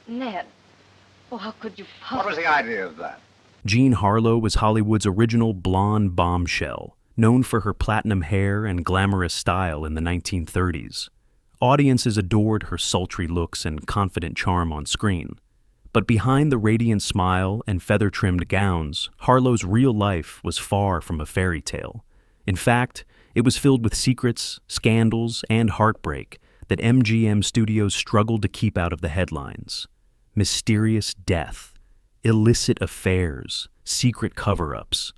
Ned, oh, how could you What was possibly... the idea of that? Jean Harlow was Hollywood's original blonde bombshell, known for her platinum hair and glamorous style in the 1930s. Audiences adored her sultry looks and confident charm on screen. But behind the radiant smile and feather-trimmed gowns, Harlow's real life was far from a fairy tale. In fact, it was filled with secrets, scandals, and heartbreak that MGM Studios struggled to keep out of the headlines. Mysterious death, illicit affairs, secret cover-ups.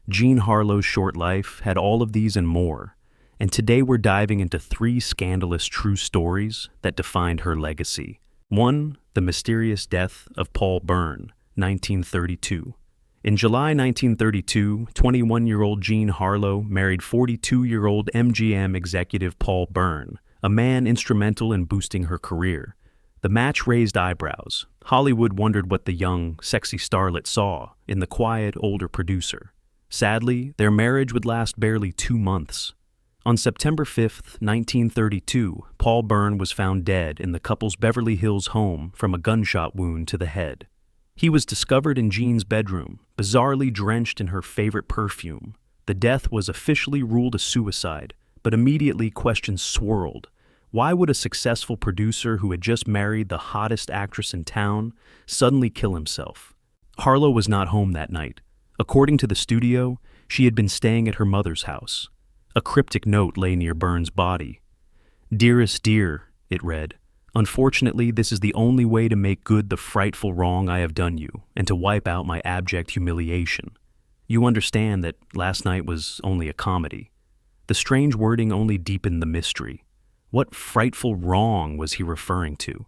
Jean Harlow's short life had all of these and more, and today we're diving into 3 scandalous true stories that defined her legacy. 1. The mysterious death of Paul Bern, 1932. In July 1932, 21-year-old Jean Harlow married 42-year-old MGM executive Paul Bern, a man instrumental in boosting her career. The match raised eyebrows. Hollywood wondered what the young, sexy starlet saw in the quiet, older producer. Sadly, their marriage would last barely 2 months. On September 5, 1932, Paul Bern was found dead in the couple's Beverly Hills home from a gunshot wound to the head. He was discovered in Jean's bedroom, bizarrely drenched in her favorite perfume. The death was officially ruled a suicide, but immediately questions swirled. Why would a successful producer who had just married the hottest actress in town suddenly kill himself? Harlow was not home that night. According to the studio, she had been staying at her mother's house. A cryptic note lay near Bern's body. "Dearest dear," it read, "unfortunately this is the only way to make good the frightful wrong I have done you and to wipe out my abject humiliation. You understand that last night was only a comedy." The strange wording only deepened the mystery. What frightful wrong was he referring to?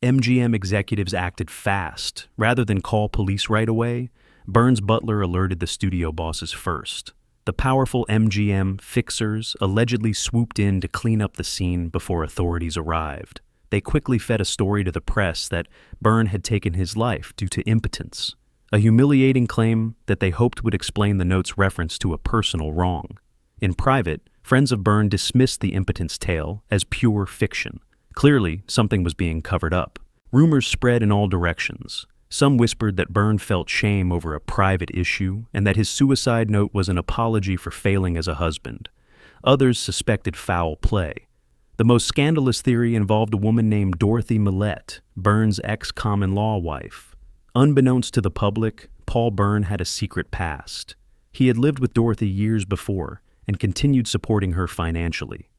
MGM executives acted fast. Rather than call police right away, Bern's butler alerted the studio bosses first. The powerful MGM fixers allegedly swooped in to clean up the scene before authorities arrived. They quickly fed a story to the press that Bern had taken his life due to impotence, a humiliating claim that they hoped would explain the note's reference to a personal wrong. In private, friends of Bern dismissed the impotence tale as pure fiction. Clearly, something was being covered up. Rumors spread in all directions. Some whispered that Bern felt shame over a private issue and that his suicide note was an apology for failing as a husband. Others suspected foul play. The most scandalous theory involved a woman named Dorothy Millette, Bern's ex-common-law wife. Unbeknownst to the public, Paul Bern had a secret past. He had lived with Dorothy years before and continued supporting her financially.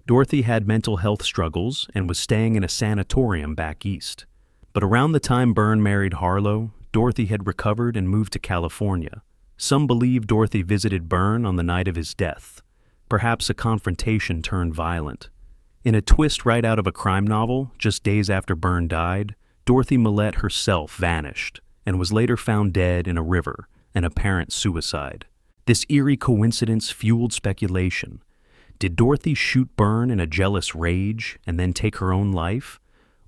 Dorothy had mental health struggles and was staying in a sanatorium back east. But around the time Bern married Harlow, Dorothy had recovered and moved to California. Some believe Dorothy visited Bern on the night of his death. Perhaps a confrontation turned violent. In a twist right out of a crime novel, just days after Bern died, Dorothy Millette herself vanished and was later found dead in a river, an apparent suicide. This eerie coincidence fueled speculation. Did Dorothy shoot Bern in a jealous rage and then take her own life?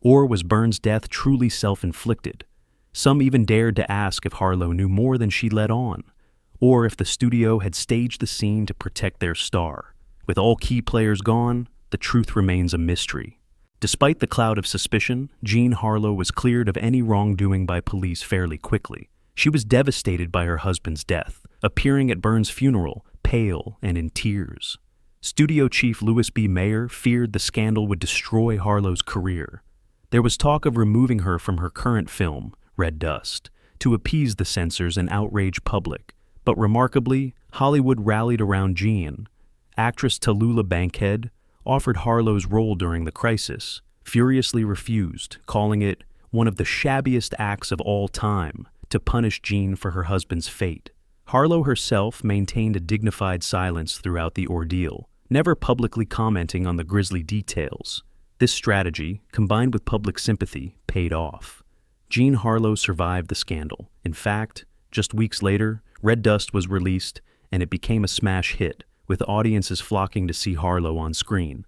Or was Bern's death truly self-inflicted? Some even dared to ask if Harlow knew more than she let on, or if the studio had staged the scene to protect their star. With all key players gone, the truth remains a mystery. Despite the cloud of suspicion, Jean Harlow was cleared of any wrongdoing by police fairly quickly. She was devastated by her husband's death, appearing at Bern's funeral, pale and in tears. Studio chief Louis B. Mayer feared the scandal would destroy Harlow's career. There was talk of removing her from her current film, Red Dust, to appease the censors and outrage public. But remarkably, Hollywood rallied around Jean. Actress Tallulah Bankhead offered Harlow's role during the crisis, furiously refused, calling it one of the shabbiest acts of all time to punish Jean for her husband's fate. Harlow herself maintained a dignified silence throughout the ordeal, never publicly commenting on the grisly details. This strategy, combined with public sympathy, paid off. Jean Harlow survived the scandal. In fact, just weeks later, Red Dust was released and it became a smash hit, with audiences flocking to see Harlow on screen.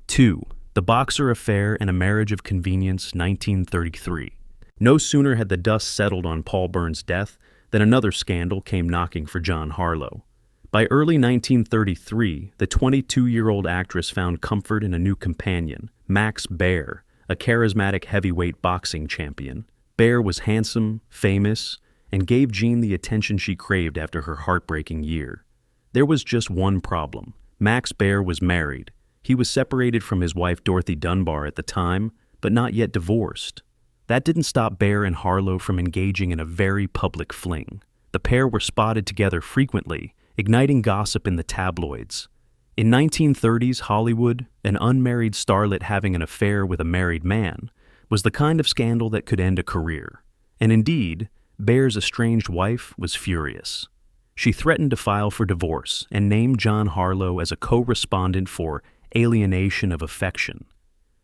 2. The Boxer Affair and a Marriage of Convenience, 1933. No sooner had the dust settled on Paul Bern's death than another scandal came knocking for John Harlow. By early 1933, the 22-year-old actress found comfort in a new companion, Max Baer, a charismatic heavyweight boxing champion. Bear was handsome, famous, and gave Jean the attention she craved after her heartbreaking year. There was just one problem. Max Bear was married. He was separated from his wife Dorothy Dunbar at the time, but not yet divorced. That didn't stop Bear and Harlow from engaging in a very public fling. The pair were spotted together frequently, igniting gossip in the tabloids. In 1930s Hollywood, an unmarried starlet having an affair with a married man was the kind of scandal that could end a career. And indeed, Bear's estranged wife was furious. She threatened to file for divorce and named John Harlow as a co-respondent for alienation of affection,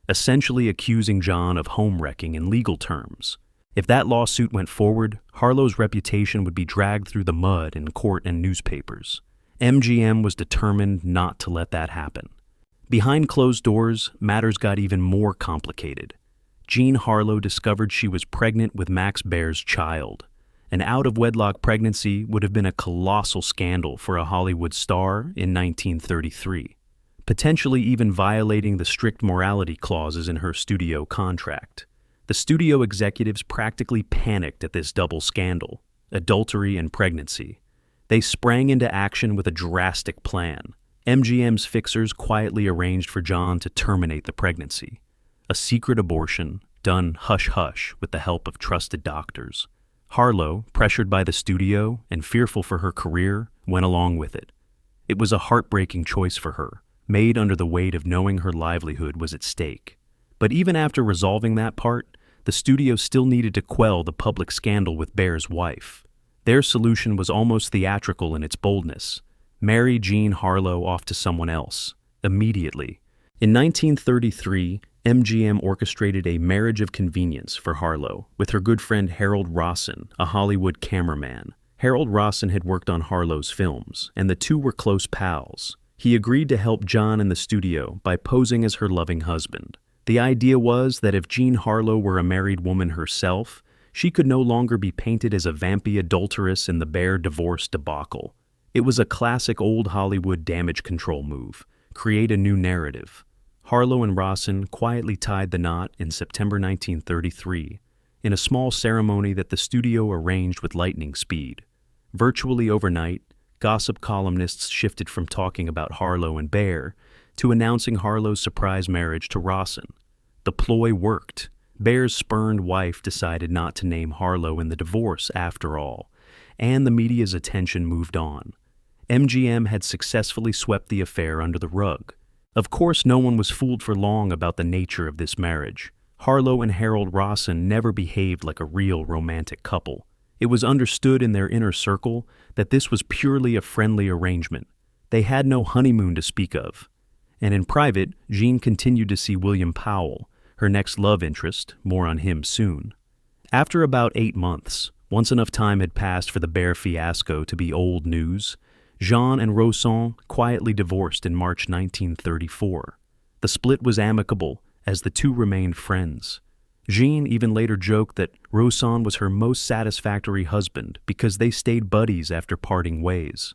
essentially accusing John of home-wrecking in legal terms. If that lawsuit went forward, Harlow's reputation would be dragged through the mud in court and newspapers. MGM was determined not to let that happen. Behind closed doors, matters got even more complicated. Jean Harlow discovered she was pregnant with Max Bear's child. An out-of-wedlock pregnancy would have been a colossal scandal for a Hollywood star in 1933, potentially even violating the strict morality clauses in her studio contract. The studio executives practically panicked at this double scandal, adultery and pregnancy. They sprang into action with a drastic plan. MGM's fixers quietly arranged for John to terminate the pregnancy. A secret abortion, done hush-hush with the help of trusted doctors. Harlow, pressured by the studio and fearful for her career, went along with it. It was a heartbreaking choice for her, made under the weight of knowing her livelihood was at stake. But even after resolving that part, the studio still needed to quell the public scandal with Bear's wife. Their solution was almost theatrical in its boldness. Marry Jean Harlow off to someone else, immediately. In 1933, MGM orchestrated a marriage of convenience for Harlow with her good friend Harold Rossin, a Hollywood cameraman. Harold Rossin had worked on Harlow's films, and the two were close pals. He agreed to help John in the studio by posing as her loving husband. The idea was that if Jean Harlow were a married woman herself, she could no longer be painted as a vampy adulteress in the Bear divorce debacle. It was a classic old Hollywood damage control move. Create a new narrative. Harlow and Rossin quietly tied the knot in September 1933, in a small ceremony that the studio arranged with lightning speed. Virtually overnight, gossip columnists shifted from talking about Harlow and Bear to announcing Harlow's surprise marriage to Rossin. The ploy worked. Bear's spurned wife decided not to name Harlow in the divorce after all, and the media's attention moved on. MGM had successfully swept the affair under the rug. Of course, no one was fooled for long about the nature of this marriage. Harlow and Harold Rossin never behaved like a real romantic couple. It was understood in their inner circle that this was purely a friendly arrangement. They had no honeymoon to speak of. And in private, Jean continued to see William Powell, her next love interest, more on him soon. After about 8 months, once enough time had passed for the Bear fiasco to be old news, Jean and Rossin quietly divorced in March 1934. The split was amicable, as the two remained friends. Jean even later joked that Rossin was her most satisfactory husband because they stayed buddies after parting ways.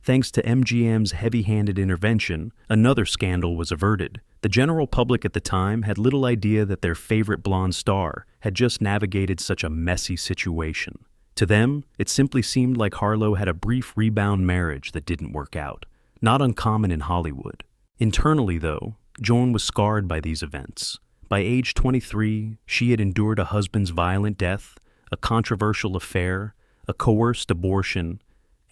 Thanks to MGM's heavy-handed intervention, another scandal was averted. The general public at the time had little idea that their favorite blonde star had just navigated such a messy situation. To them, it simply seemed like Harlow had a brief rebound marriage that didn't work out, not uncommon in Hollywood. Internally, though, Joan was scarred by these events. By age 23, she had endured a husband's violent death, a controversial affair, a coerced abortion,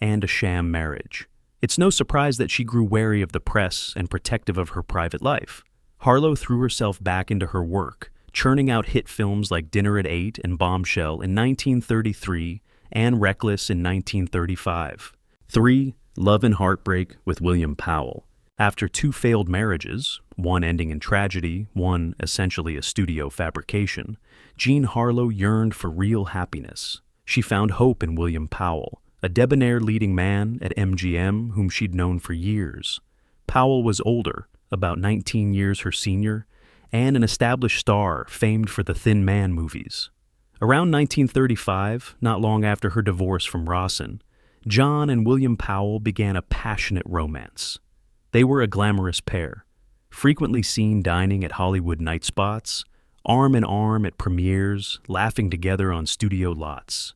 and a sham marriage. It's no surprise that she grew wary of the press and protective of her private life. Harlow threw herself back into her work, churning out hit films like Dinner at 8 and Bombshell in 1933 and Reckless in 1935. 3. Love and Heartbreak with William Powell. After 2 failed marriages, one ending in tragedy, one essentially a studio fabrication, Jean Harlow yearned for real happiness. She found hope in William Powell, a debonair leading man at MGM whom she'd known for years. Powell was older, about 19 years her senior, and an established star famed for the Thin Man movies. Around 1935, not long after her divorce from Rossin, John and William Powell began a passionate romance. They were a glamorous pair, frequently seen dining at Hollywood night spots, arm in arm at premieres, laughing together on studio lots.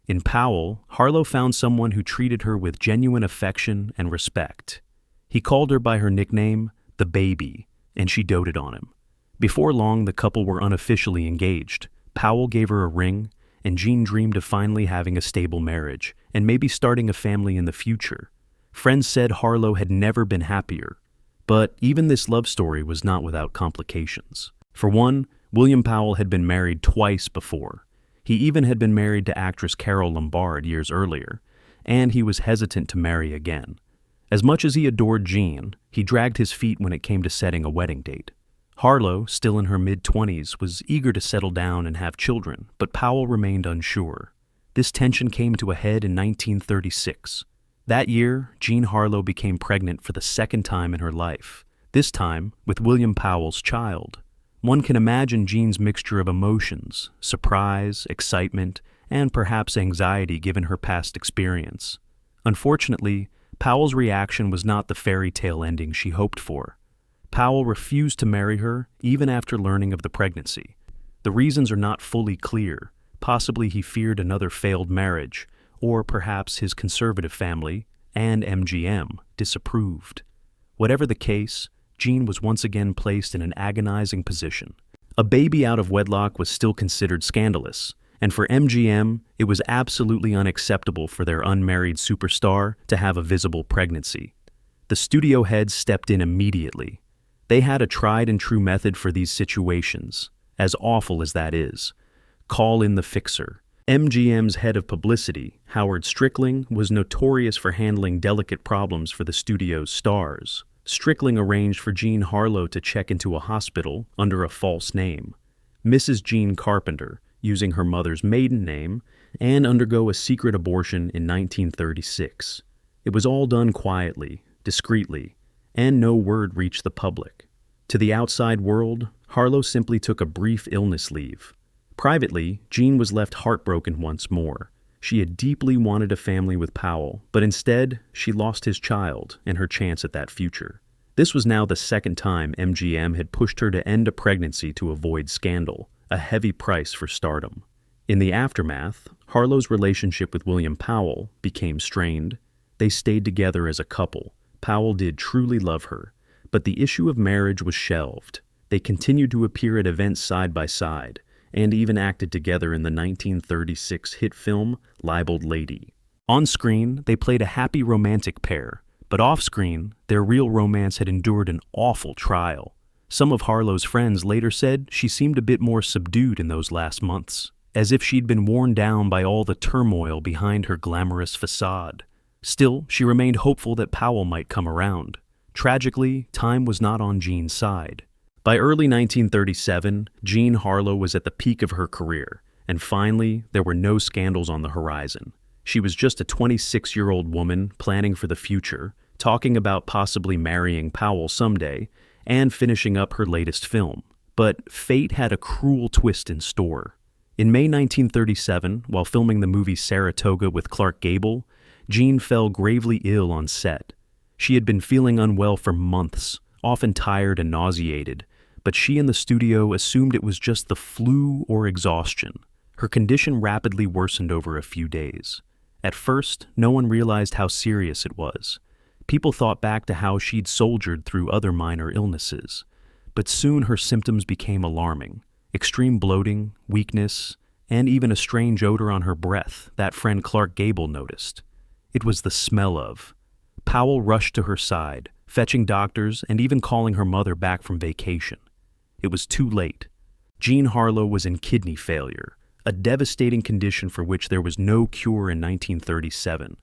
In Powell, Harlow found someone who treated her with genuine affection and respect. He called her by her nickname, the Baby, and she doted on him. Before long, the couple were unofficially engaged. Powell gave her a ring, and Jean dreamed of finally having a stable marriage and maybe starting a family in the future. Friends said Harlow had never been happier. But even this love story was not without complications. For one, William Powell had been married twice before. He even had been married to actress Carole Lombard years earlier, and he was hesitant to marry again. As much as he adored Jean, he dragged his feet when it came to setting a wedding date. Harlow, still in her mid-20s, was eager to settle down and have children, but Powell remained unsure. This tension came to a head in 1936. That year, Jean Harlow became pregnant for the second time in her life, this time with William Powell's child. One can imagine Jean's mixture of emotions, surprise, excitement, and perhaps anxiety given her past experience. Unfortunately, Powell's reaction was not the fairy tale ending she hoped for. Powell refused to marry her even after learning of the pregnancy. The reasons are not fully clear. Possibly he feared another failed marriage, or perhaps his conservative family and MGM disapproved. Whatever the case, Jean was once again placed in an agonizing position. A baby out of wedlock was still considered scandalous, and for MGM, it was absolutely unacceptable for their unmarried superstar to have a visible pregnancy. The studio heads stepped in immediately. They had a tried-and-true method for these situations, as awful as that is. Call in the fixer. MGM's head of publicity, Howard Strickling, was notorious for handling delicate problems for the studio's stars. Strickling arranged for Jean Harlow to check into a hospital under a false name, Mrs. Jean Carpenter, using her mother's maiden name, and undergo a secret abortion in 1936. It was all done quietly, discreetly, and no word reached the public. To the outside world, Harlow simply took a brief illness leave. Privately, Jean was left heartbroken once more. She had deeply wanted a family with Powell, but instead, she lost his child and her chance at that future. This was now the second time MGM had pushed her to end a pregnancy to avoid scandal, a heavy price for stardom. In the aftermath, Harlow's relationship with William Powell became strained. They stayed together as a couple. Powell did truly love her, but the issue of marriage was shelved. They continued to appear at events side by side, and even acted together in the 1936 hit film Libeled Lady. On screen, they played a happy romantic pair, but off-screen, their real romance had endured an awful trial. Some of Harlow's friends later said she seemed a bit more subdued in those last months, as if she'd been worn down by all the turmoil behind her glamorous facade. Still, she remained hopeful that Powell might come around. Tragically, time was not on Jean's side. By early 1937, Jean Harlow was at the peak of her career, and finally, there were no scandals on the horizon. She was just a 26-year-old woman planning for the future, talking about possibly marrying Powell someday, and finishing up her latest film. But fate had a cruel twist in store. In May 1937, while filming the movie Saratoga with Clark Gable, Jean fell gravely ill on set. She had been feeling unwell for months, often tired and nauseated, but she and the studio assumed it was just the flu or exhaustion. Her condition rapidly worsened over a few days. At first, no one realized how serious it was. People thought back to how she'd soldiered through other minor illnesses. But soon her symptoms became alarming. Extreme bloating, weakness, and even a strange odor on her breath that friend Clark Gable noticed. It was the smell of. Powell rushed to her side, fetching doctors and even calling her mother back from vacation. It was too late. Jean Harlow was in kidney failure, a devastating condition for which there was no cure in 1937.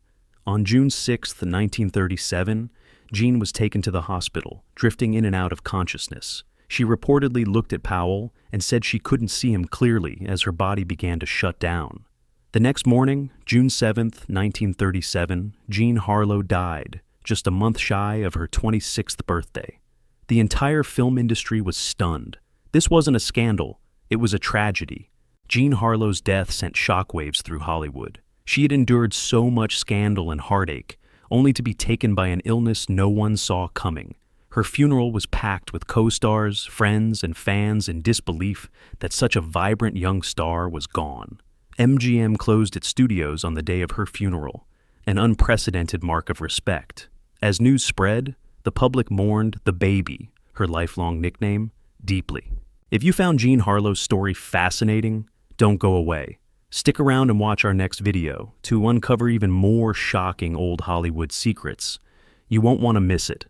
On June 6, 1937, Jean was taken to the hospital, drifting in and out of consciousness. She reportedly looked at Powell and said she couldn't see him clearly as her body began to shut down. The next morning, June 7, 1937, Jean Harlow died, just a month shy of her 26th birthday. The entire film industry was stunned. This wasn't a scandal, it was a tragedy. Jean Harlow's death sent shockwaves through Hollywood. She had endured so much scandal and heartache, only to be taken by an illness no one saw coming. Her funeral was packed with co-stars, friends, and fans in disbelief that such a vibrant young star was gone. MGM closed its studios on the day of her funeral, an unprecedented mark of respect. As news spread, the public mourned the baby, her lifelong nickname, deeply. If you found Jean Harlow's story fascinating, don't go away. Stick around and watch our next video to uncover even more shocking old Hollywood secrets. You won't want to miss it.